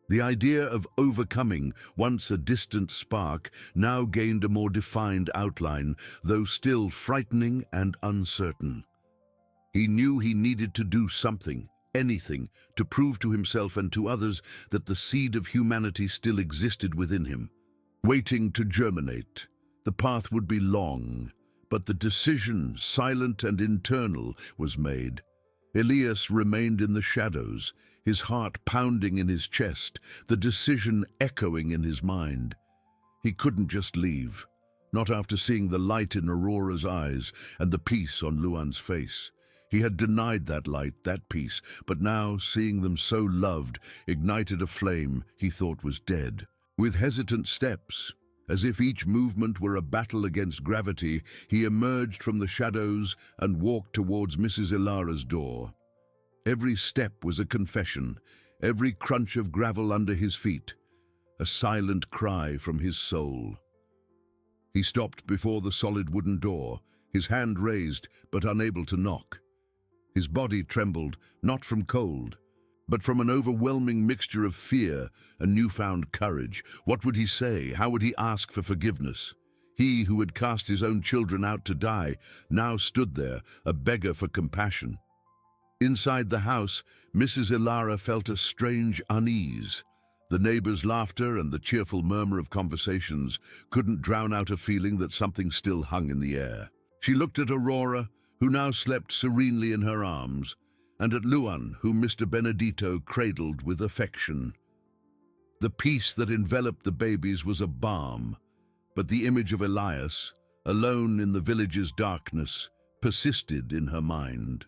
The idea of overcoming, once a distant spark, now gained a more defined outline, though still frightening and uncertain. He knew he needed to do something, anything, to prove to himself and to others that the seed of humanity still existed within him, waiting to germinate. The path would be long, but the decision, silent and internal, was made. Elias remained in the shadows, his heart pounding in his chest, the decision echoing in his mind. He couldn't just leave, not after seeing the light in Aurora's eyes and the peace on Luan's face. He had denied that light, that peace, but now, seeing them so loved, ignited a flame he thought was dead. With hesitant steps, as if each movement were a battle against gravity, he emerged from the shadows and walked towards Mrs. Ilara's door. Every step was a confession, every crunch of gravel under his feet, a silent cry from his soul. He stopped before the solid wooden door, his hand raised but unable to knock. His body trembled, not from cold, but from an overwhelming mixture of fear and newfound courage. What would he say? How would he ask for forgiveness? He who had cast his own children out to die now stood there, a beggar for compassion. Inside the house, Mrs. Ilara felt a strange unease. The neighbors' laughter and the cheerful murmur of conversations couldn't drown out a feeling that something still hung in the air. She looked at Aurora, who now slept serenely in her arms, and at Luan, whom Mr. Benedito cradled with affection. The peace that enveloped the babies was a balm, but the image of Elias, alone in the village's darkness, persisted in her mind.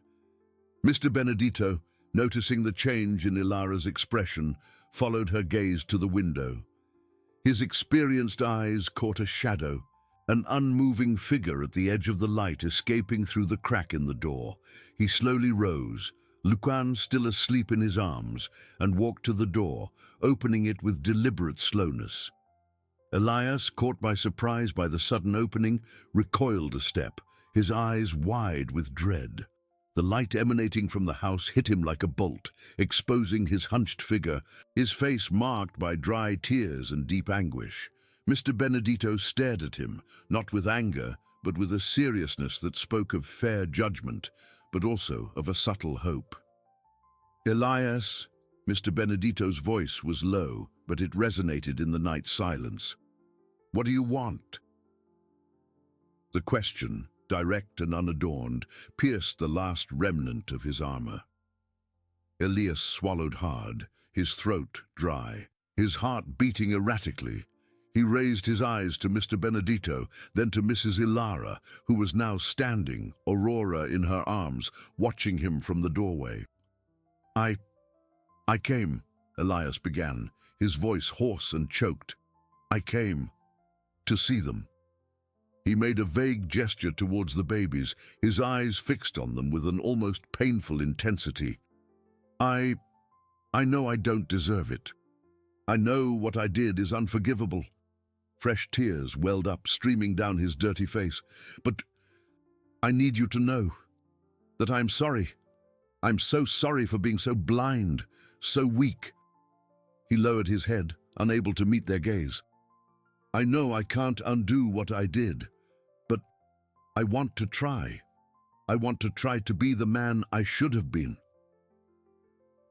Mr. Benedito, noticing the change in Ilara's expression, followed her gaze to the window. His experienced eyes caught a shadow, an unmoving figure at the edge of the light escaping through the crack in the door. He slowly rose, Lucan still asleep in his arms, and walked to the door, opening it with deliberate slowness. Elias, caught by surprise by the sudden opening, recoiled a step, his eyes wide with dread. The light emanating from the house hit him like a bolt, exposing his hunched figure, his face marked by dry tears and deep anguish. Mr. Benedito stared at him, not with anger, but with a seriousness that spoke of fair judgment, but also of a subtle hope. "Elias," Mr. Benedito's voice was low, but it resonated in the night silence. "What do you want?" The question, direct and unadorned, pierced the last remnant of his armor. Elias swallowed hard, his throat dry, his heart beating erratically. He raised his eyes to Mr. Benedito, then to Mrs. Ilara, who was now standing, Aurora in her arms, watching him from the doorway. I came, Elias began, his voice hoarse and choked. I came to see them. He made a vague gesture towards the babies, his eyes fixed on them with an almost painful intensity. I know I don't deserve it. I know what I did is unforgivable. Fresh tears welled up, streaming down his dirty face. But I need you to know that I'm sorry. I'm so sorry for being so blind, so weak. He lowered his head, unable to meet their gaze. I know I can't undo what I did, but I want to try. I want to try to be the man I should have been.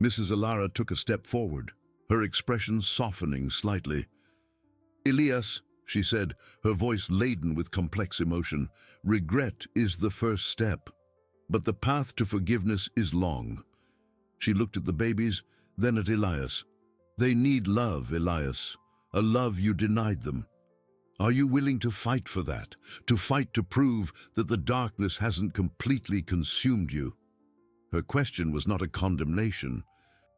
Mrs. Ilara took a step forward, her expression softening slightly. Elias, she said, her voice laden with complex emotion, regret is the first step, but the path to forgiveness is long. She looked at the babies, then at Elias. They need love, Elias, a love you denied them. Are you willing to fight for that, to fight to prove that the darkness hasn't completely consumed you? Her question was not a condemnation,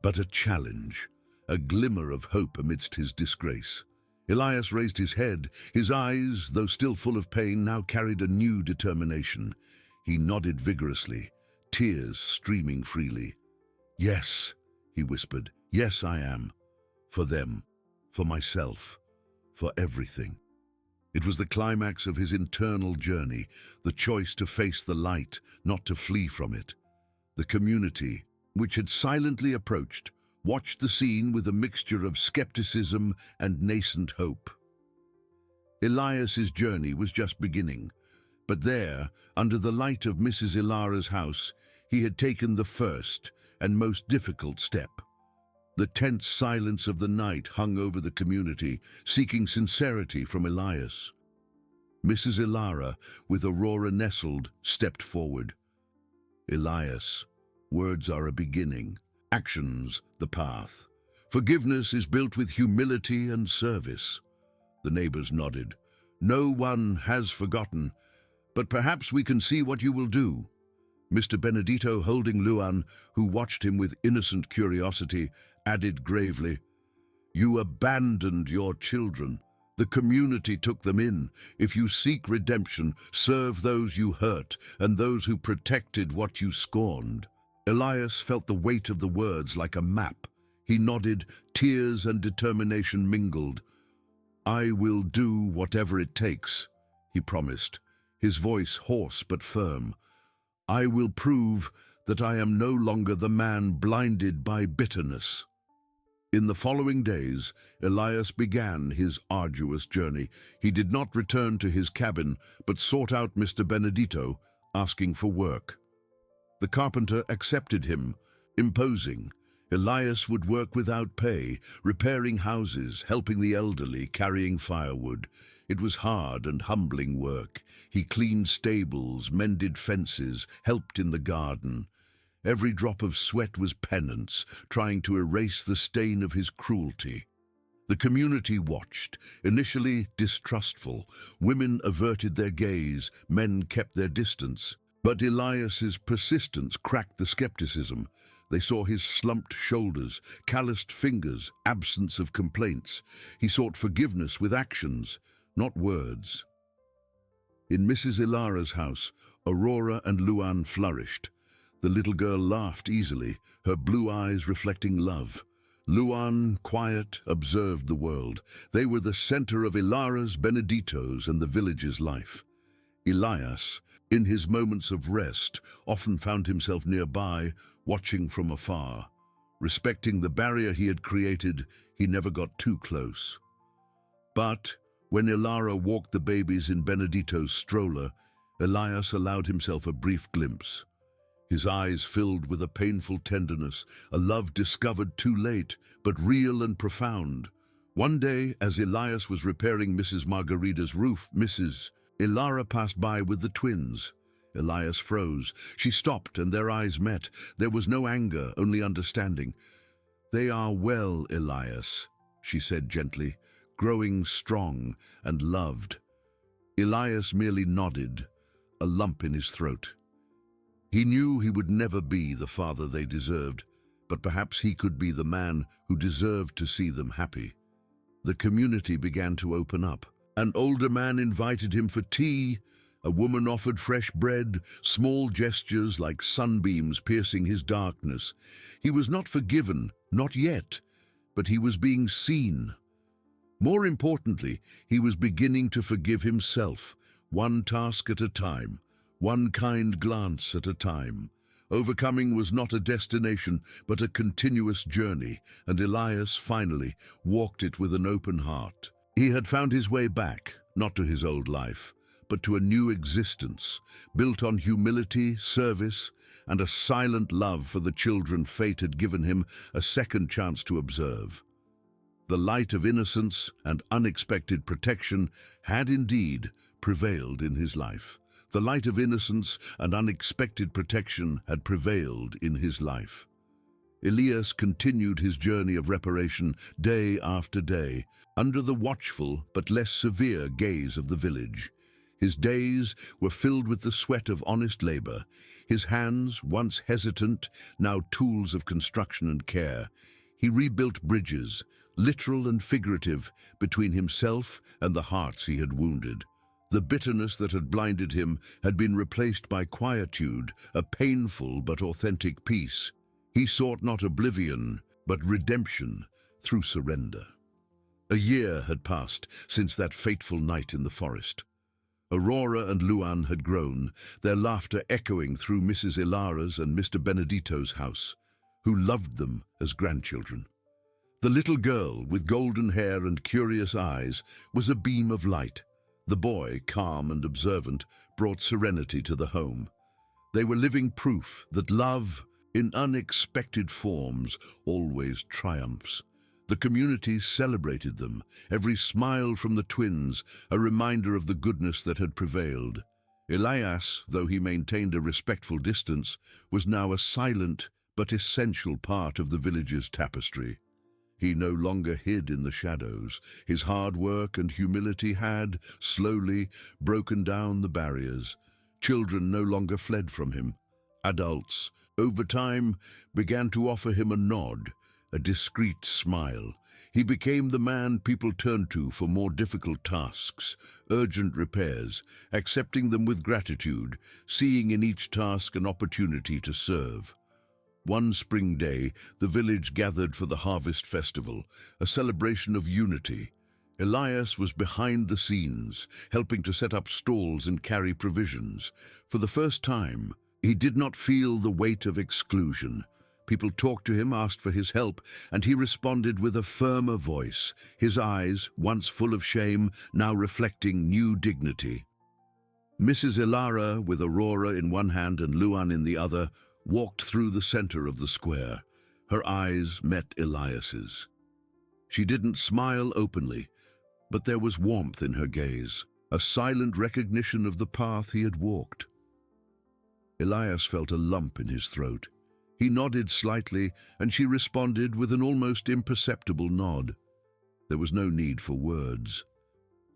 but a challenge, a glimmer of hope amidst his disgrace. Elias raised his head. His eyes, though still full of pain, now carried a new determination. He nodded vigorously, tears streaming freely. Yes, he whispered, yes, I am. For them, for myself, for everything. It was the climax of his internal journey, the choice to face the light, not to flee from it. The community, which had silently approached, watched the scene with a mixture of skepticism and nascent hope. Elias's journey was just beginning, but there, under the light of Mrs. Ilara's house, he had taken the first and most difficult step. The tense silence of the night hung over the community, seeking sincerity from Elias. Mrs. Ilara, with Aurora nestled, stepped forward. Elias, words are a beginning, actions the path. Forgiveness is built with humility and service. The neighbors nodded. No one has forgotten, but perhaps we can see what you will do. Mr. Benedito, holding Luan, who watched him with innocent curiosity, added gravely, You abandoned your children. The community took them in. If you seek redemption, serve those you hurt and those who protected what you scorned. Elias felt the weight of the words like a map. He nodded, tears and determination mingled. I will do whatever it takes, he promised, his voice hoarse but firm. I will prove that I am no longer the man blinded by bitterness. In the following days, Elias began his arduous journey. He did not return to his cabin, but sought out Mr. Benedito, asking for work. The carpenter accepted him, imposing. Elias would work without pay, repairing houses, helping the elderly, carrying firewood. It was hard and humbling work. He cleaned stables, mended fences, helped in the garden. Every drop of sweat was penance, trying to erase the stain of his cruelty. The community watched, initially distrustful. Women averted their gaze, men kept their distance. But Elias's persistence cracked the skepticism. They saw his slumped shoulders, calloused fingers, absence of complaints. He sought forgiveness with actions, not words. In Mrs. Ilara's house, Aurora and Luan flourished. The little girl laughed easily, her blue eyes reflecting love. Luan, quiet, observed the world. They were the center of Ilara's, Benedito's, and the village's life. Elias, in his moments of rest, often found himself nearby, watching from afar. Respecting the barrier he had created, he never got too close. But when Ilara walked the babies in Benedito's stroller, Elias allowed himself a brief glimpse. His eyes filled with a painful tenderness, a love discovered too late, but real and profound. One day, as Elias was repairing Mrs. Margarita's roof, Mrs. Ilara passed by with the twins. Elias froze. She stopped, and their eyes met. There was no anger, only understanding. They are well, Elias, she said gently. growing strong and loved. Elias merely nodded, a lump in his throat. He knew he would never be the father they deserved, but perhaps he could be the man who deserved to see them happy. The community began to open up. An older man invited him for tea. A woman offered fresh bread, small gestures like sunbeams piercing his darkness. He was not forgiven, not yet, but he was being seen. More importantly, he was beginning to forgive himself, one task at a time, one kind glance at a time. Overcoming was not a destination, but a continuous journey, and Elias finally walked it with an open heart. He had found his way back, not to his old life, but to a new existence, built on humility, service, and a silent love for the children fate had given him a second chance to observe. The light of innocence and unexpected protection had indeed prevailed in his life. The light of innocence and unexpected protection had prevailed in his life. Elias continued his journey of reparation day after day, under the watchful but less severe gaze of the village. His days were filled with the sweat of honest labor, his hands, once hesitant, now tools of construction and care. He rebuilt bridges, literal and figurative, between himself and the hearts he had wounded. The bitterness that had blinded him had been replaced by quietude, a painful but authentic peace. He sought not oblivion, but redemption through surrender. A year had passed since that fateful night in the forest. Aurora and Luan had grown, their laughter echoing through Mrs. Ilara's and Mr. Benedito's house, who loved them as grandchildren. The little girl, with golden hair and curious eyes, was a beam of light. The boy, calm and observant, brought serenity to the home. They were living proof that love, in unexpected forms, always triumphs. The community celebrated them, every smile from the twins a reminder of the goodness that had prevailed. Elias, though he maintained a respectful distance, was now a silent but essential part of the village's tapestry. He no longer hid in the shadows. His hard work and humility had, slowly, broken down the barriers. Children no longer fled from him. Adults, over time, began to offer him a nod, a discreet smile. He became the man people turned to for more difficult tasks, urgent repairs, accepting them with gratitude, seeing in each task an opportunity to serve. One spring day, the village gathered for the harvest festival, a celebration of unity. Elias was behind the scenes, helping to set up stalls and carry provisions. For the first time, he did not feel the weight of exclusion. People talked to him, asked for his help, and he responded with a firmer voice, his eyes, once full of shame, now reflecting new dignity. Mrs. Ilara, with Aurora in one hand and Luan in the other, walked through the center of the square. Her eyes met Elias's. She didn't smile openly, but there was warmth in her gaze, a silent recognition of the path he had walked. Elias felt a lump in his throat. He nodded slightly, and she responded with an almost imperceptible nod. There was no need for words.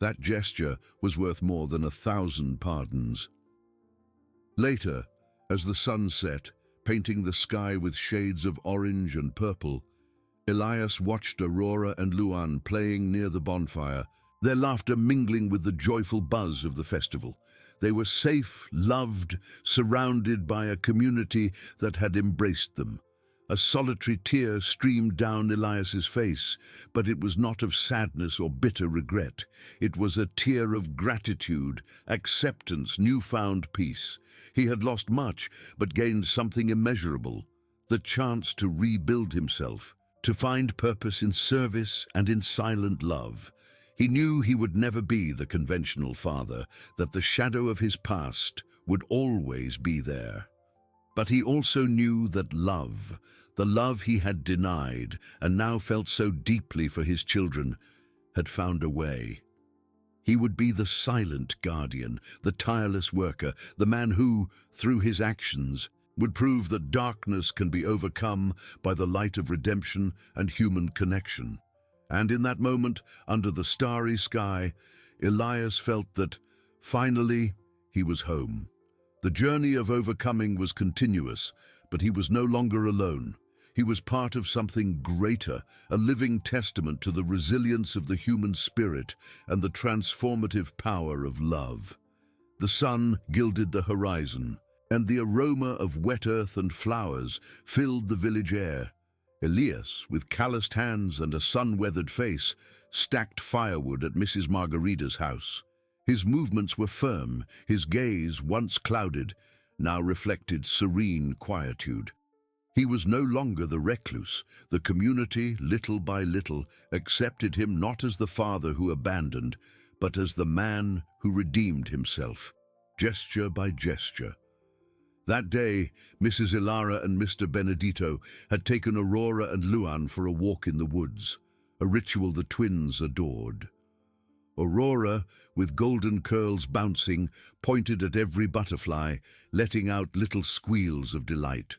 That gesture was worth more than 1,000 pardons. Later, as the sun set, painting the sky with shades of orange and purple, Elias watched Aurora and Luan playing near the bonfire, their laughter mingling with the joyful buzz of the festival. They were safe, loved, surrounded by a community that had embraced them. A solitary tear streamed down Elias's face, but it was not of sadness or bitter regret. It was a tear of gratitude, acceptance, newfound peace. He had lost much, but gained something immeasurable, the chance to rebuild himself, to find purpose in service and in silent love. He knew he would never be the conventional father, that the shadow of his past would always be there. But he also knew that love, the love he had denied and now felt so deeply for his children, had found a way. He would be the silent guardian, the tireless worker, the man who, through his actions, would prove that darkness can be overcome by the light of redemption and human connection. And in that moment, under the starry sky, Elias felt that, finally, he was home. The journey of overcoming was continuous, but he was no longer alone. He was part of something greater, a living testament to the resilience of the human spirit and the transformative power of love. The sun gilded the horizon, and the aroma of wet earth and flowers filled the village air. Elias, with calloused hands and a sun-weathered face, stacked firewood at Mrs. Margarita's house. His movements were firm, his gaze, once clouded, now reflected serene quietude. He was no longer the recluse. The community, little by little, accepted him not as the father who abandoned, but as the man who redeemed himself, gesture by gesture. That day, Mrs. Ilara and Mr. Benedito had taken Aurora and Luan for a walk in the woods, a ritual the twins adored. Aurora, with golden curls bouncing, pointed at every butterfly, letting out little squeals of delight.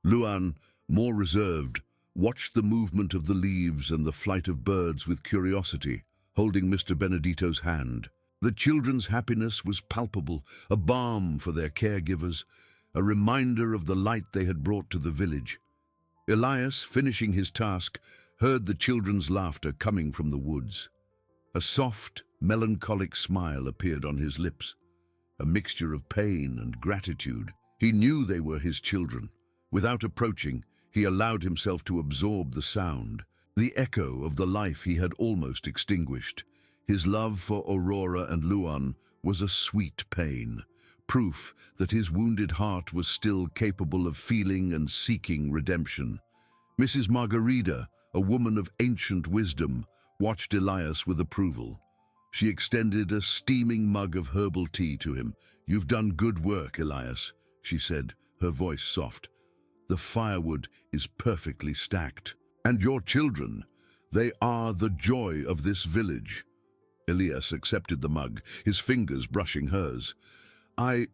Luan, more reserved, watched the movement of the leaves and the flight of birds with curiosity, holding Mr. Benedito's hand. The children's happiness was palpable, a balm for their caregivers, a reminder of the light they had brought to the village. Elias, finishing his task, heard the children's laughter coming from the woods. A soft, melancholic smile appeared on his lips, a mixture of pain and gratitude. He knew they were his children. Without approaching, he allowed himself to absorb the sound, the echo of the life he had almost extinguished. His love for Aurora and Luan was a sweet pain, proof that his wounded heart was still capable of feeling and seeking redemption. Mrs. Margarita, a woman of ancient wisdom, watched Elias with approval. She extended a steaming mug of herbal tea to him. "You've done good work, Elias," she said, her voice soft. "The firewood is perfectly stacked. And your children, they are the joy of this village." Elias accepted the mug, his fingers brushing hers. I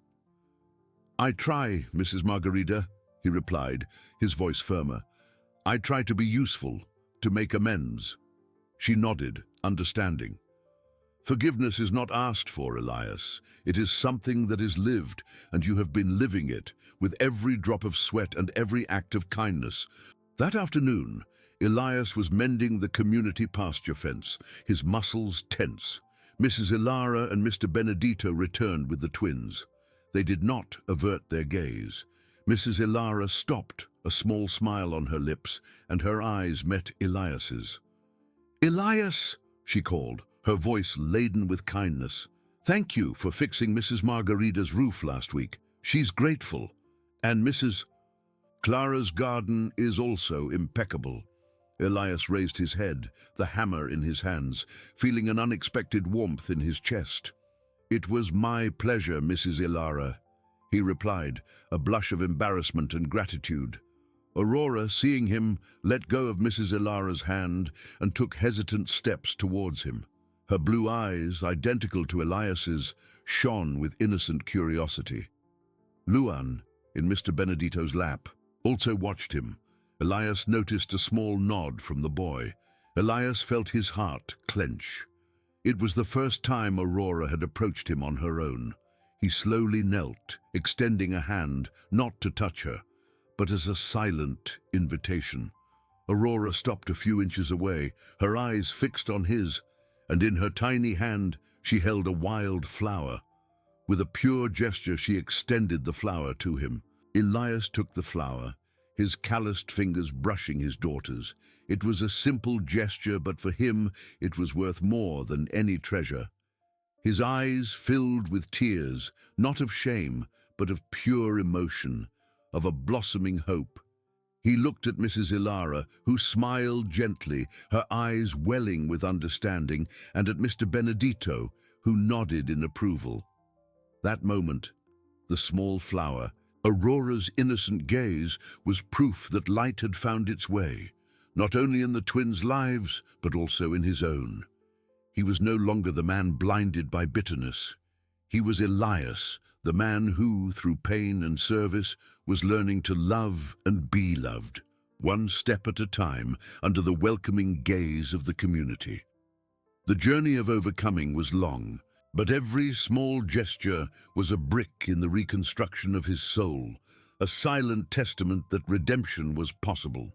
try, Mrs. Margarita," he replied, his voice firmer. "I try to be useful, to make amends." She nodded, understanding. "Forgiveness is not asked for, Elias. It is something that is lived, and you have been living it, with every drop of sweat and every act of kindness." That afternoon, Elias was mending the community pasture fence, his muscles tense. Mrs. Ilara and Mr. Benedito returned with the twins. They did not avert their gaze. Mrs. Ilara stopped, a small smile on her lips, and her eyes met Elias's. "Elias," she called, her voice laden with kindness. "Thank you for fixing Mrs. Margarita's roof last week. She's grateful. And Mrs. Clara's garden is also impeccable." Elias raised his head, the hammer in his hands, feeling an unexpected warmth in his chest. "It was my pleasure, Mrs. Ilara," he replied, a blush of embarrassment and gratitude. Aurora, seeing him, let go of Mrs. Ilara's hand and took hesitant steps towards him. Her blue eyes, identical to Elias's, shone with innocent curiosity. Luan, in Mr. Benedito's lap, also watched him. Elias noticed a small nod from the boy. Elias felt his heart clench. It was the first time Aurora had approached him on her own. He slowly knelt, extending a hand, not to touch her, but as a silent invitation. Aurora stopped a few inches away, her eyes fixed on his, and in her tiny hand she held a wild flower. With a pure gesture she extended the flower to him. Elias took the flower, his calloused fingers brushing his daughter's. It was a simple gesture, but for him it was worth more than any treasure. His eyes filled with tears, not of shame, but of pure emotion, of a blossoming hope. He looked at Mrs. Ilara, who smiled gently, her eyes welling with understanding, and at Mr. Benedito, who nodded in approval. That moment, the small flower, Aurora's innocent gaze, was proof that light had found its way, not only in the twins' lives, but also in his own. He was no longer the man blinded by bitterness. He was Elias, the man who, through pain and service, was learning to love and be loved. one step at a time, under the welcoming gaze of the community. The journey of overcoming was long, but every small gesture was a brick in the reconstruction of his soul, a silent testament that redemption was possible.